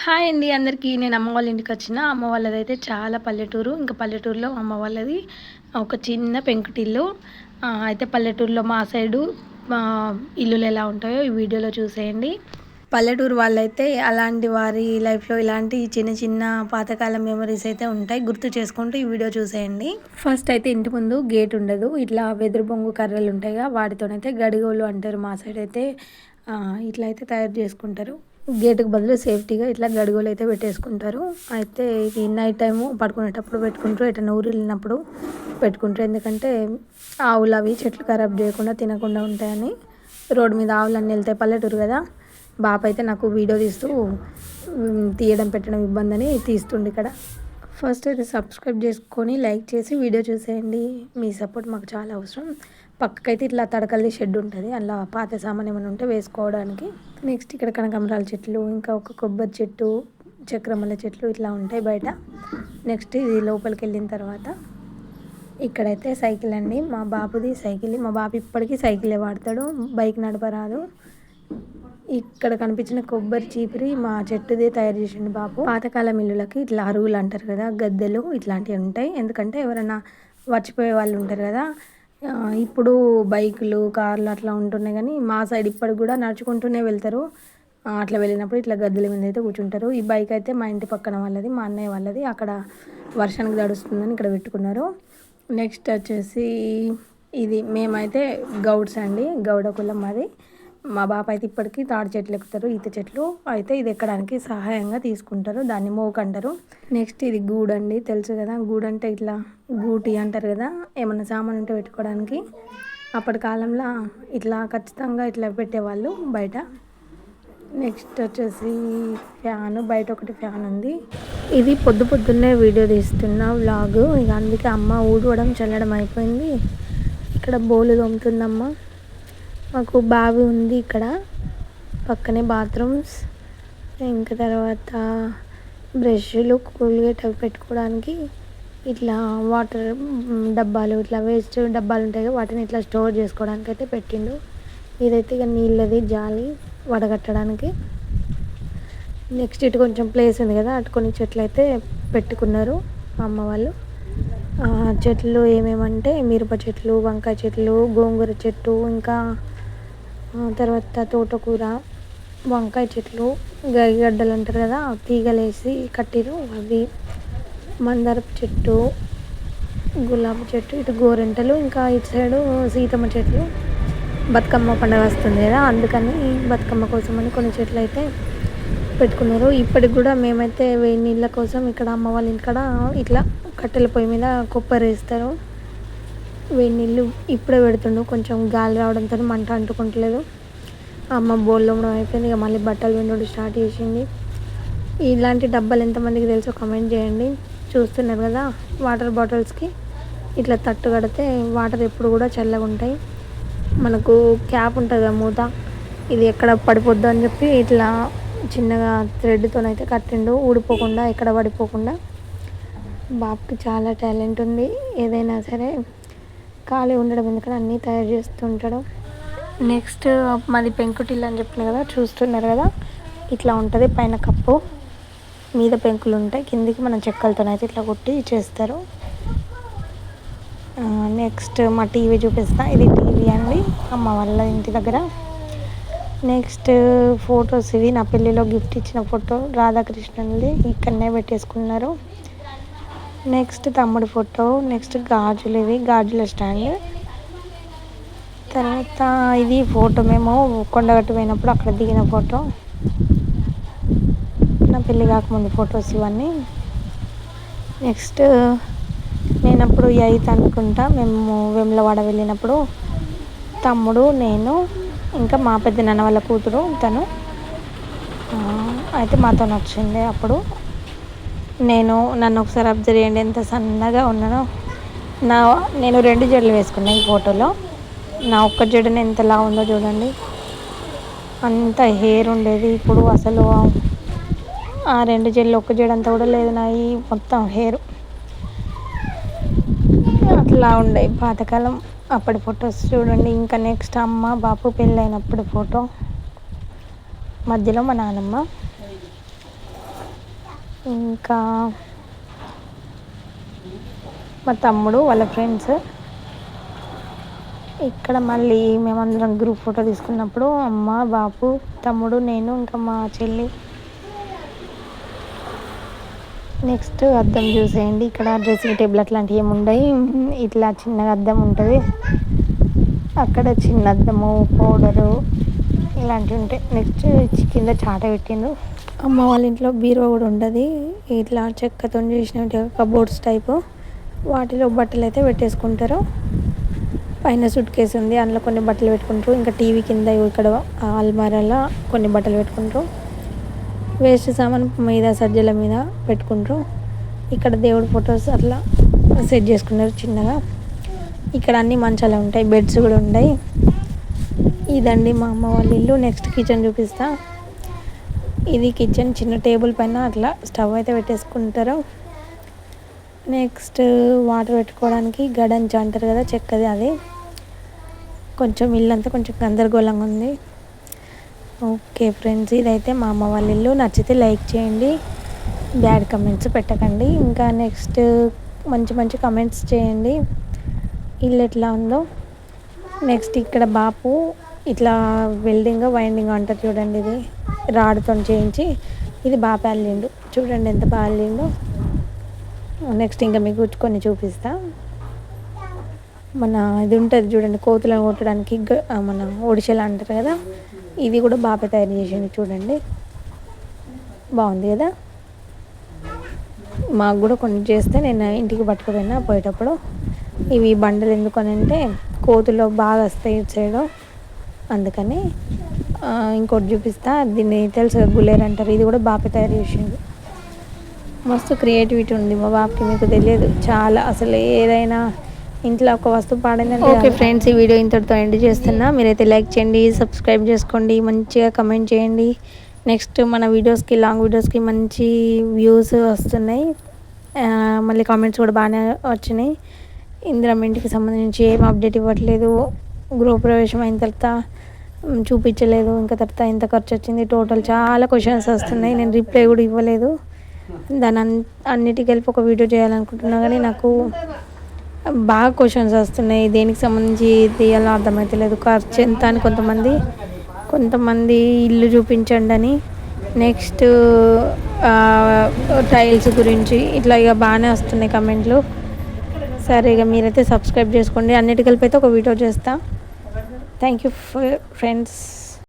Hi అండి అందరికీ. నేను అమ్మ వాళ్ళ ఇంటికొచ్చిన. అమ్మ వాళ్ళదైతే చాలా పల్లెటూరు. ఇంకా పల్లెటూరులో అమ్మ వాళ్ళది ఒక చిన్న పెంకుటిల్లు. అయితే పల్లెటూరులో మా సైడు ఇల్లులు ఎలా ఉంటాయో ఈ వీడియోలో చూసేయండి. పల్లెటూరు వాళ్ళైతే అలాంటి వారి లైఫ్‌లో ఇలాంటి చిన్న చిన్న పాతకాలం మెమరీస్ అయితే ఉంటాయి. గుర్తు చేసుకుంటూ ఈ వీడియో చూసేయండి. ఫస్ట్ అయితే ఇంటి ముందు గేట్ ఉండదు. ఇట్లా వెదురు బొంగు కర్రలు ఉంటాయిగా వాటితోనైతే గడిగోలు అంటారు మా సైడ్ అయితే. ఇట్లా అయితే తయారు చేసుకుంటారు. గేటుకు బదులు సేఫ్టీగా ఇట్లా గడుగులు అయితే పెట్టేసుకుంటారు. అయితే ఇది నైట్ టైము పడుకునేటప్పుడు పెట్టుకుంటారు, ఎటైనా ఊరు వెళ్ళినప్పుడు పెట్టుకుంటారు. ఎందుకంటే ఆవులు అవి చెట్లు ఖరాబ్ చేయకుండా తినకుండా ఉంటాయని. రోడ్డు మీద ఆవులన్నీ వెళ్తాయి, పల్లెటూరు కదా. బాప అయితే నాకు వీడియో తీస్తూ తీయడం పెట్టడం ఇబ్బంది అని తీస్తుండే ఇక్కడ. ఫస్ట్ అయితే సబ్స్క్రైబ్ చేసుకొని లైక్ చేసి వీడియో చూసేయండి. మీ సపోర్ట్ మాకు చాలా అవసరం. పక్కకైతే ఇట్లా తడకల్లి షెడ్ ఉంటుంది, అలా పాత సామాన్ ఏమైనా ఉంటే వేసుకోవడానికి. నెక్స్ట్ ఇక్కడ కనకాంబరాల చెట్లు, ఇంకా ఒక కొబ్బరి చెట్టు, చక్రమల్ల చెట్లు ఇట్లా ఉంటాయి బయట. నెక్స్ట్ ఇది లోపలికి వెళ్ళిన తర్వాత ఇక్కడైతే సైకిల్ అండి, మా బాబుది సైకిల్. మా బాబు ఇప్పటికీ సైకిలే వాడతాడు, బైక్ నడపరాదు. ఇక్కడ కనిపించిన కొబ్బరి చీపిరి మా చెట్టుదే తయారు చేసిండు బాబు. పాతకాలం ఇల్లులకి ఇట్లా అరుగులు అంటారు కదా, గద్దెలు ఇట్లాంటివి ఉంటాయి. ఎందుకంటే ఎవరైనా వచ్చిపోయే వాళ్ళు ఉంటారు కదా. ఇప్పుడు బైకులు కార్లు అట్లా ఉంటున్నాయి, కానీ మా సైడ్ ఇప్పటికి కూడా నడుచుకుంటూనే వెళ్తారు. అట్లా వెళ్ళినప్పుడు ఇట్లా గద్దెల మీద అయితే కూర్చుంటారు. ఈ బైక్ అయితే మా ఇంటి పక్కన వాళ్ళది, మా అన్నయ్య వాళ్ళది. అక్కడ వర్షానికి తడుస్తుందని ఇక్కడ పెట్టుకున్నారు. నెక్స్ట్ వచ్చేసి ఇది మేమైతే గౌడ్స్ అండి, గౌడ కులం మాది. మా బాప అయితే ఇప్పటికీ తాడి చెట్లు ఎక్కుతారు, ఈత చెట్లు అయితే ఇది ఎక్కడానికి సహాయంగా తీసుకుంటారు, దాన్ని మోక అంటారు. నెక్స్ట్ ఇది గూడు అండి, తెలుసు కదా. గూడు అంటే ఇట్లా గూటి అంటారు కదా, ఏమన్నా సామాన్ ఉంటే పెట్టుకోవడానికి. అప్పటి కాలంలో ఇట్లా ఖచ్చితంగా ఇట్లా పెట్టేవాళ్ళు బయట. నెక్స్ట్ వచ్చేసి ఫ్యాన్, బయట ఒకటి ఫ్యాన్ ఉంది. ఇది పొద్దున్నే వీడియో తీస్తున్న వ్లాగ్. ఇక అందుకే అమ్మ ఊడవడం చల్లడం అయిపోయింది. ఇక్కడ బోలు తోముతుందమ్మ. మాకు బావి ఉంది ఇక్కడ, పక్కనే బాత్రూమ్స్, ఇంకా తర్వాత బ్రష్లు, కోల్గేట్ అవి పెట్టుకోవడానికి ఇట్లా వాటర్ డబ్బాలు, ఇట్లా వేస్ట్ డబ్బాలు ఉంటాయి, వాటిని ఇట్లా స్టోర్ చేసుకోవడానికి అయితే పెట్టిండు. ఇదైతే ఇక నీళ్ళది జాలి వడగట్టడానికి. నెక్స్ట్ ఇటు కొంచెం ప్లేస్ ఉంది కదా, అటు కొన్ని చెట్లు అయితే పెట్టుకున్నారు అమ్మ వాళ్ళు. చెట్లు ఏమేమంటే మిరప చెట్లు, వంకాయ చెట్లు, గోంగూర చెట్టు, ఇంకా తర్వాత తోటకూర, వంకాయ చెట్లు, గడ్డలు అంటారు కదా, తీగలేసి కట్టిరు అవి, మందారపు చెట్టు, గులాబీ చెట్టు, ఇటు గోరెంటలు, ఇంకా ఇటు సైడు సీతమ్మ చెట్లు. బతుకమ్మ పండుగ వస్తుంది కదా, అందుకని బతుకమ్మ కోసం అని కొన్ని చెట్లు అయితే పెట్టుకున్నారు. ఇప్పటికి కూడా మేమైతే వేడి నీళ్ళ కోసం ఇక్కడ అమ్మ వాళ్ళ ఇంటికాడ ఇట్లా కట్టెల పొయ్యి మీద కొబ్బరి వేస్తారు. వేడి నీళ్ళు ఇప్పుడే పెడుతుండు, కొంచెం గాలి రావడంతో మంట అంటుకుంటలేదు. అమ్మ బోల్లో అయిపోయింది, ఇక మళ్ళీ బట్టలు పిండడం స్టార్ట్ చేసింది. ఇలాంటి డబ్బాలు ఎంతమందికి తెలుసో కమెంట్ చేయండి. చూస్తున్నారు కదా, వాటర్ బాటిల్స్కి ఇట్లా తట్టు కడితే వాటర్ ఎప్పుడు కూడా చల్లగా ఉంటాయి. మనకు క్యాప్ ఉంటుంది కదా, మూత, ఇది ఎక్కడ పడిపోద్దు అని చెప్పి ఇట్లా చిన్నగా థ్రెడ్తోనైతే కట్టిండు, ఊడిపోకుండా ఎక్కడ పడిపోకుండా. బాబుకి చాలా టాలెంట్ ఉంది, ఏదైనా సరే ఖాళీ ఉండడం ఎందుకంటే అన్నీ తయారు చేస్తుంటాడు. నెక్స్ట్ మాది పెంకుటిల్లు అని చెప్పిన కదా, చూస్తున్నారు కదా, ఇట్లా ఉంటుంది. పైన కప్పు మీద పెంకులు ఉంటాయి, కిందికి మనం చెక్కలతోనైతే ఇట్లా కొట్టి చేస్తారు. నెక్స్ట్ మా టీవీ చూపిస్తా. ఇది టీవీ అండి అమ్మ వాళ్ళ ఇంటి దగ్గర. నెక్స్ట్ ఫొటోస్, ఇవి నా పెళ్ళిలో గిఫ్ట్ ఇచ్చిన ఫోటో రాధాకృష్ణన్ది, ఇక్కడనే పెట్టేసుకున్నారు. నెక్స్ట్ తమ్ముడి ఫోటో. నెక్స్ట్ గాజులు, ఇవి గాజుల స్టాండ్. తర్వాత ఇది ఫోటో మేము కొండగట్టు పోయినప్పుడు అక్కడ దిగిన ఫోటో, నా పెళ్ళి కాకముందు ఫొటోస్ ఇవన్నీ. నెక్స్ట్ నేను అప్పుడు 8th అనుకుంటా, మేము వేములవాడ వెళ్ళినప్పుడు తమ్ముడు, నేను, ఇంకా మా పెద్ద నాన్న వాళ్ళ కూతురు తను అయితే మాతో వచ్చింది. అప్పుడు నన్ను ఒకసారి అబ్జర్వ్ చేయండి, ఎంత సన్నగా ఉన్నానో. నేను 2 జడలు వేసుకున్నాను ఈ ఫోటోలో. నా ఒక్క జడనే ఎంతలా ఉందో చూడండి, అంత హెయిర్ ఉండేది. ఇప్పుడు అసలు ఆ 2 జడలు ఒక్క జడ అంతా కూడా లేదు, నా ఈ మొత్తం హెయిర్ అట్లా ఉండే పాతకాలం అప్పటి ఫొటోస్ చూడండి. ఇంకా నెక్స్ట్ అమ్మ బాపు పెళ్ళి అయినప్పుడు ఫోటో, మధ్యలో మా నాన్నమ్మ. ఇంకా మా తమ్ముడు వాళ్ళ ఫ్రెండ్స్. ఇక్కడ మళ్ళీ మేమందరం గ్రూప్ ఫోటో తీసుకున్నప్పుడు అమ్మ, బాపు, తమ్ముడు, నేను, ఇంకా మా చెల్లి. నెక్స్ట్ అద్దం చూసేయండి. ఇక్కడ డ్రెస్సింగ్ టేబుల్ అట్లాంటివి ఏమి ఉండవు, ఇట్లా చిన్నగా అద్దం ఉంటుంది. అక్కడ చిన్న అద్దము, పౌడరు ఇలాంటివి ఉంటాయి. నెక్స్ట్ కింద చాట పెట్టిండు. అమ్మ వాళ్ళ ఇంట్లో బీరువా కూడా ఉంటుంది, ఇట్లా చెక్కతో చేసిన కబోర్డ్స్ టైపు. వాటిలో బట్టలు అయితే పెట్టేసుకుంటారు. పైన సూట్ కేసు ఉంది, అందులో కొన్ని బట్టలు పెట్టుకుంటారు. ఇంకా టీవీ కింద ఇక్కడ అల్మారాలో కొన్ని బట్టలు పెట్టుకుంటారు. వేస్ట్ సామాన్ మీద సజ్జల మీద పెట్టుకుంటారు. ఇక్కడ దేవుడి ఫొటోస్ అట్లా సెట్ చేసుకున్నారు చిన్నగా. ఇక్కడ అన్ని మంచాలు ఉంటాయి, బెడ్స్ కూడా ఉంటాయి. ఇదండి మా అమ్మ వాళ్ళ ఇల్లు. నెక్స్ట్ కిచెన్ చూపిస్తా. ఇది కిచెన్, చిన్న టేబుల్ పైన అట్లా స్టవ్ అయితే పెట్టేసుకుంటారు. నెక్స్ట్ వాటర్ పెట్టుకోవడానికి గడంచ అంటారు కదా, చెక్కది అది. కొంచెం ఇల్లంతా కొంచెం గందరగోళంగా ఉంది. ఓకే ఫ్రెండ్స్, ఇదైతే మా అమ్మ వాళ్ళ ఇల్లు. నచ్చితే లైక్ చేయండి, బ్యాడ్ కమెంట్స్ పెట్టకండి. ఇంకా నెక్స్ట్ మంచి మంచి కమెంట్స్ చేయండి ఇల్లు ఎట్లా ఉందో. నెక్స్ట్ ఇక్కడ బాపు ఇట్లా వెల్డింగ్ వైండింగ్ అంటారు చూడండి, ఇది రాడ్తో చేయించి ఇది బాగా అల్లిండు. చూడండి ఎంత బాగా అల్లిండు. నెక్స్ట్ ఇంకా మీకు కొన్ని చూపిస్తా. మన ఇది ఉంటుంది చూడండి, కోతులను కొట్టడానికి మన ఒడిసెలు అంటారు కదా, ఇది కూడా బాగా తయారు చేసింది. చూడండి బాగుంది కదా. మాకు కూడా కొన్ని చేస్తే నేను ఇంటికి పట్టుకుపోయినా పోయేటప్పుడు. ఇవి బండలు ఎందుకని అంటే కోతులు బాగా వస్తాయి ఇటు సైడు, అందుకని. ఇంకోటి చూపిస్తా, దీన్ని తెలుసు గులేరు అంటారు, ఇది కూడా బాగా తయారు చేసింది. మస్తు క్రియేటివిటీ ఉంది మా బాబుకి, మీకు తెలియదు చాలా. అసలు ఏదైనా ఇంట్లో ఒక వస్తువు పాడైందంటే. ఓకే ఫ్రెండ్స్, ఈ వీడియో ఇంతటితో ఎండ్ చేస్తున్నా. మీరైతే లైక్ చేయండి, సబ్స్క్రైబ్ చేసుకోండి, మంచిగా కమెంట్ చేయండి. నెక్స్ట్ మన వీడియోస్కి, లాంగ్ వీడియోస్కి మంచి వ్యూస్ వస్తున్నాయి. మళ్ళీ కామెంట్స్ కూడా బాగానే వచ్చినాయి. ఇందిరమ్మ ఇంటికి సంబంధించి ఏం అప్డేట్ ఇవ్వట్లేదు, గృహప్రవేశం అయిన తర్వాత చూపించలేదు, ఇంకా తర్వాత ఎంత ఖర్చు వచ్చింది, టోటల్ చాలా క్వశ్చన్స్ వస్తున్నాయి. నేను రిప్లై కూడా ఇవ్వలేదు. దాని అన్నిటికి కలిపి ఒక వీడియో చేయాలనుకుంటున్నా, కానీ నాకు బాగా క్వశ్చన్స్ వస్తున్నాయి. దేనికి సంబంధించి తీయాలో అర్థమవుతలేదు, ఖర్చు ఎంత అని. కొంతమంది ఇల్లు చూపించండి అని, నెక్స్ట్ టైల్స్ గురించి ఇట్లా ఇక బాగానే వస్తున్నాయి కమెంట్లు. సరే, ఇక మీరైతే సబ్స్క్రైబ్ చేసుకోండి. అన్నిటి కలిపి అయితే ఒక వీడియో చేస్తా. Thank you friends.